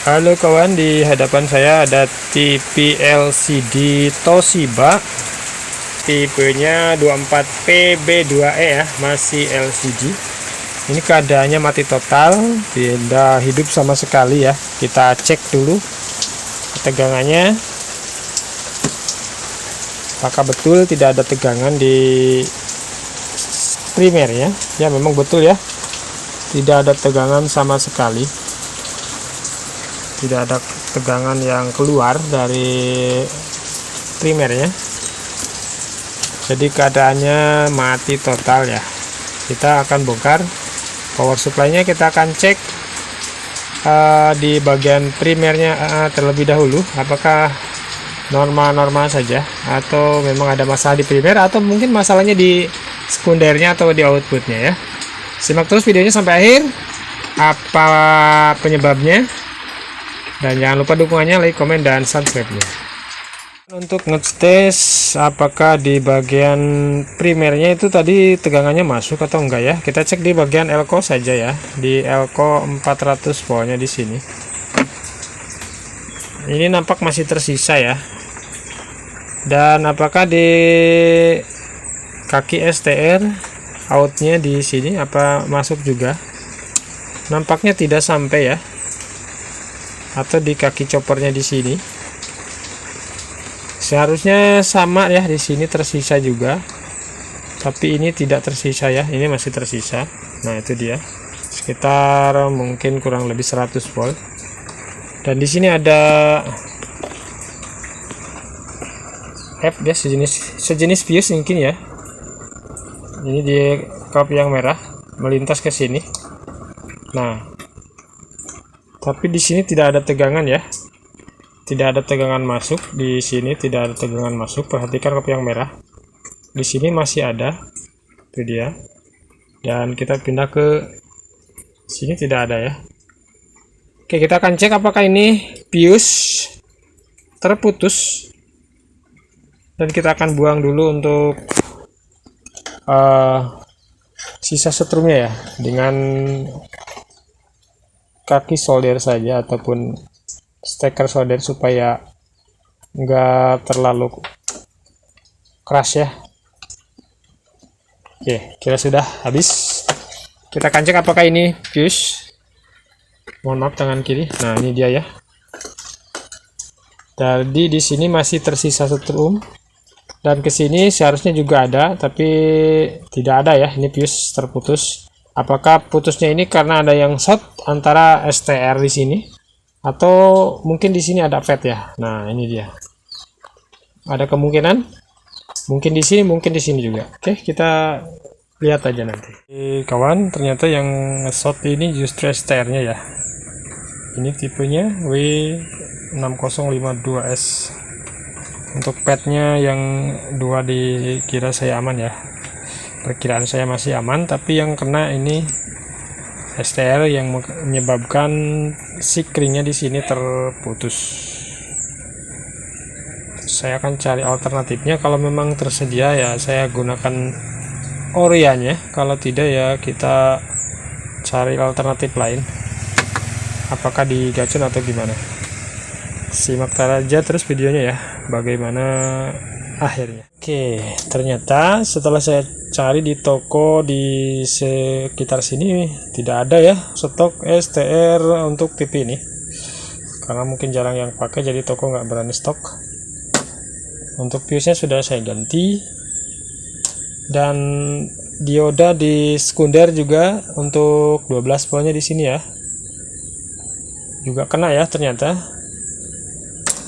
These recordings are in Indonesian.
Halo kawan, di hadapan saya ada TV LCD Toshiba tipenya 24PB2E ya, masih LCD. Ini keadaannya mati total, tidak hidup sama sekali ya. Kita cek dulu tegangannya, apakah betul tidak ada tegangan di primer ya. Ya memang betul ya, tidak ada tegangan sama sekali, tidak ada tegangan yang keluar dari primernya. Jadi keadaannya mati total ya. Kita akan bongkar power supply-nya, kita akan cek di bagian primernya terlebih dahulu, apakah normal-normal saja atau memang ada masalah di primer, atau mungkin masalahnya di sekundernya atau di outputnya ya. Simak terus videonya sampai akhir, apa penyebabnya. Dan jangan lupa dukungannya, like, komen, dan subscribe-nya. Untuk ngetes apakah di bagian primernya itu tadi tegangannya masuk atau enggak ya. Kita cek di bagian elko saja ya. Di elko 400 voltnya di sini. Ini nampak masih tersisa ya. Dan apakah di kaki STR outnya di sini apa masuk juga? Nampaknya tidak sampai ya. Atau di kaki choppernya di sini seharusnya sama ya, di sini tersisa juga, tapi ini tidak tersisa ya, ini masih tersisa. Nah itu dia, sekitar mungkin kurang lebih 100 volt. Dan di sini ada F ya, sejenis fuse mungkin ya. Ini di kap yang merah melintas ke sini. Nah tapi di sini tidak ada tegangan ya, tidak ada tegangan masuk di sini, tidak ada tegangan masuk. Perhatikan kap yang merah, di sini masih ada, itu dia. Dan kita pindah ke sini, tidak ada ya. Oke, kita akan cek apakah ini fuse terputus, dan kita akan buang dulu untuk sisa setrumnya ya, dengan kaki solder saja ataupun steker solder supaya enggak terlalu keras ya. Oke, kira sudah habis. Kita akan cek apakah ini fuse. Mohon maaf tangan kiri. Nah ini dia ya. Tadi di sini masih tersisa setrum, dan ke sini seharusnya juga ada, tapi tidak ada ya. Ini fuse terputus. Apakah putusnya ini karena ada yang short antara STR di sini, atau mungkin di sini ada FET ya. Nah ini dia, ada kemungkinan mungkin di sini, mungkin di sini juga. Oke, kita lihat aja nanti. Kawan, ternyata yang short ini justru STR-nya ya. Ini tipenya W6052S. Untuk PET-nya yang dua dikira saya aman ya. Perkiraan saya masih aman, tapi yang kena ini STR yang menyebabkan sikringnya di sini terputus. Saya akan cari alternatifnya, kalau memang tersedia ya saya gunakan Orianya, kalau tidak ya kita cari alternatif lain, apakah di gacun atau gimana. Simak aja terus videonya ya, bagaimana akhirnya. Oke, ternyata setelah saya cari di toko di sekitar sini tidak ada ya stok STR untuk TV ini, karena mungkin jarang yang pakai, jadi toko nggak berani stok. Untuk fuse nya sudah saya ganti, dan dioda di sekunder juga untuk 12 voltnya di sini ya juga kena ya. Ternyata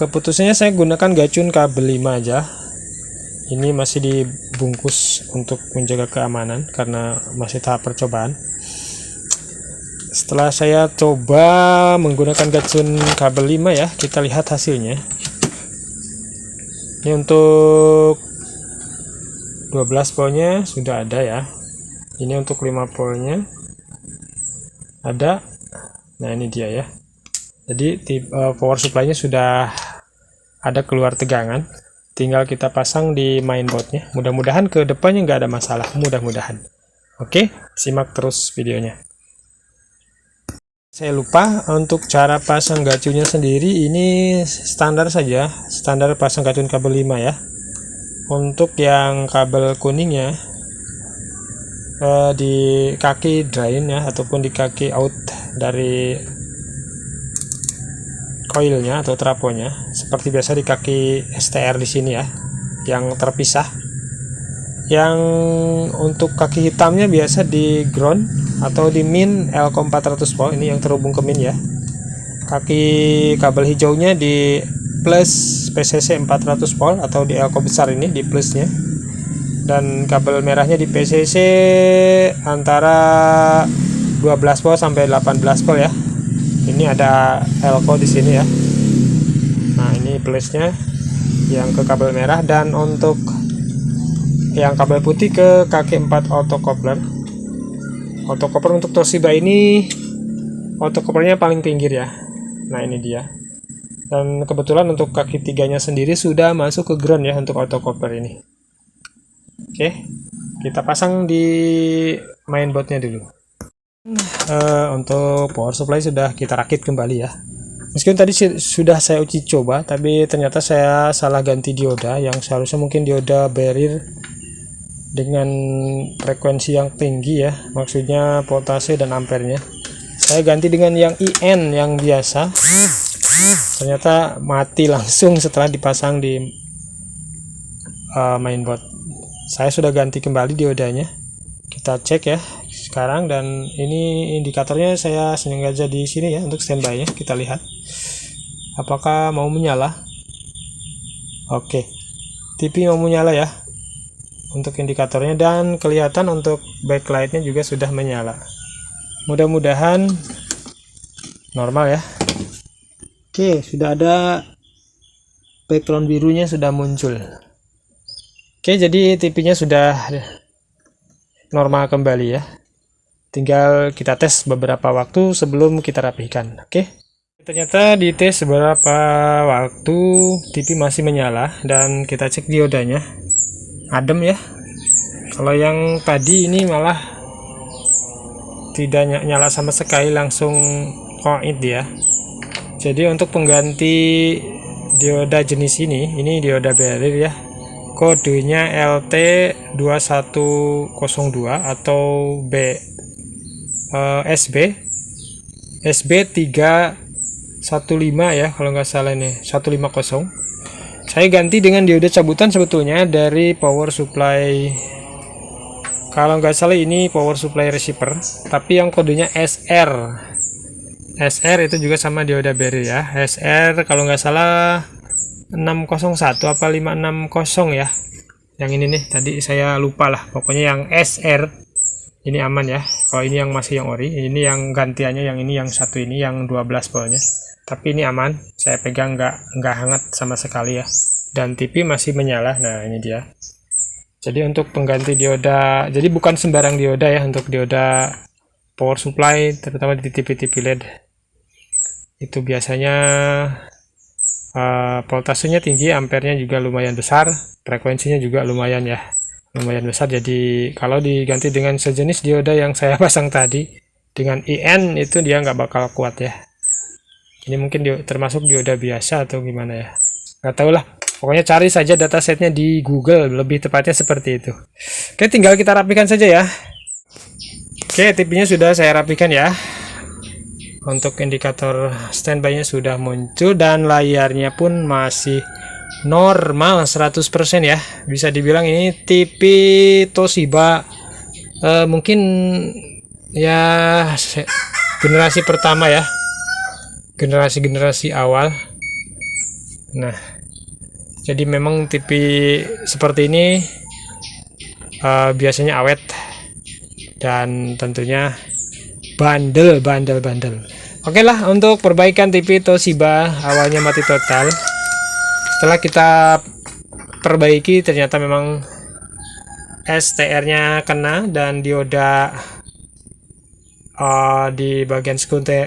keputusannya saya gunakan gacun kabel 5 aja. Ini masih dibungkus untuk menjaga keamanan karena masih tahap percobaan. Setelah saya coba menggunakan gacun kabel 5 ya, kita lihat hasilnya. Ini untuk 12 voltnya sudah ada ya. Ini untuk 5 voltnya ada. Nah ini dia ya. Jadi power supply-nya sudah ada keluar tegangan. Tinggal kita pasang di mainboardnya. Mudah-mudahan ke depannya nggak ada masalah. Mudah-mudahan. Oke, simak terus videonya. Saya lupa untuk cara pasang gacunya sendiri, ini standar saja, standar pasang gacun kabel 5 ya. Untuk yang kabel kuningnya di kaki drain ya, ataupun di kaki out dari coilnya atau trafonya, seperti biasa di kaki STR di sini ya, yang terpisah. Yang untuk kaki hitamnya biasa di ground atau di min Elco 400 volt, ini yang terhubung ke min ya. Kaki kabel hijaunya di plus PCC 400 volt atau di Elco besar ini di plusnya, dan kabel merahnya di PCC antara 12 volt sampai 18 volt ya. Ini ada Elco di sini ya. Nah, ini plusnya yang ke kabel merah, dan untuk yang kabel putih ke kaki 4 autocoupler. Autocoupler untuk Toshiba ini autocouplernya paling pinggir ya. Nah, ini dia. Dan kebetulan untuk kaki tiganya sendiri sudah masuk ke ground ya untuk autocoupler ini. Oke, kita pasang di mainboardnya dulu. Untuk power supply sudah kita rakit kembali ya. Meskipun tadi sudah saya uji coba, tapi ternyata saya salah ganti dioda, yang seharusnya mungkin dioda barrier dengan frekuensi yang tinggi ya, maksudnya voltase dan ampernya. Saya ganti dengan yang IN yang biasa, ternyata mati langsung setelah dipasang di mainboard. Saya sudah ganti kembali diodanya, kita cek ya sekarang, dan ini indikatornya saya sengaja di sini ya untuk standby nya. Kita lihat apakah mau menyala. Oke, TV mau menyala ya untuk indikatornya, dan kelihatan untuk backlightnya juga sudah menyala. Mudah-mudahan normal ya. Oke, sudah ada background birunya sudah muncul. Oke, jadi TV-nya sudah normal kembali ya. Tinggal kita tes beberapa waktu sebelum kita rapihkan. Oke, ternyata di tes beberapa waktu TV masih menyala, dan kita cek diodanya adem ya. Kalau yang tadi ini malah tidak nyala sama sekali, langsung koit dia. Jadi untuk pengganti dioda jenis ini dioda barrier ya, kodenya LT2102 atau SB315 ya, kalau nggak salah ini 150. Saya ganti dengan dioda cabutan sebetulnya dari power supply, kalau nggak salah ini power supply receiver, tapi yang kodenya SR. SR itu juga sama dioda barrier ya. SR kalau nggak salah 601 apa 560 ya. Yang ini nih tadi saya lupa lah. Pokoknya yang SR ini aman ya. Kalau ini yang masih yang ori, ini yang gantiannya yang ini, yang satu ini yang 12 voltnya. Tapi ini aman, saya pegang nggak hangat sama sekali ya, dan TV masih menyala. Nah, ini dia. Jadi untuk pengganti dioda, jadi bukan sembarang dioda ya untuk dioda power supply, terutama di TV-TV LED. Itu biasanya voltasenya tinggi, ampernya juga lumayan besar, frekuensinya juga lumayan ya, lumayan besar. Jadi kalau diganti dengan sejenis dioda yang saya pasang tadi dengan IN, itu dia nggak bakal kuat ya. Ini mungkin termasuk dioda biasa atau gimana ya, nggak tahu lah. Pokoknya cari saja datasetnya di Google, lebih tepatnya seperti itu. Oke, tinggal kita rapikan saja ya. Oke, TV-nya sudah saya rapikan ya. Untuk indikator standby-nya sudah muncul, dan layarnya pun masih normal 100% ya. Bisa dibilang ini TV Toshiba mungkin ya generasi pertama ya, generasi awal. Nah, jadi memang TV seperti ini biasanya awet, dan tentunya bandel. Oke lah, untuk perbaikan TV Toshiba awalnya mati total, setelah kita perbaiki ternyata memang STR-nya kena, dan dioda di bagian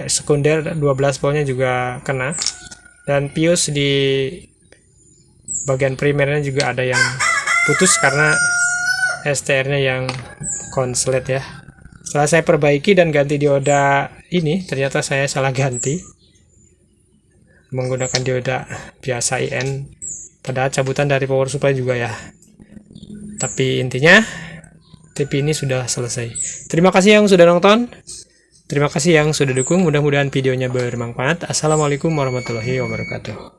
sekunder 12 voltnya juga kena, dan fuse di bagian primernya juga ada yang putus karena STR-nya yang konslet ya. Setelah saya perbaiki dan ganti dioda ini, ternyata saya salah ganti menggunakan dioda biasa IN, padahal cabutan dari power supply juga ya. Tapi intinya TV ini sudah selesai. Terima kasih yang sudah nonton, terima kasih yang sudah dukung. Mudah-mudahan videonya bermanfaat. Assalamualaikum warahmatullahi wabarakatuh.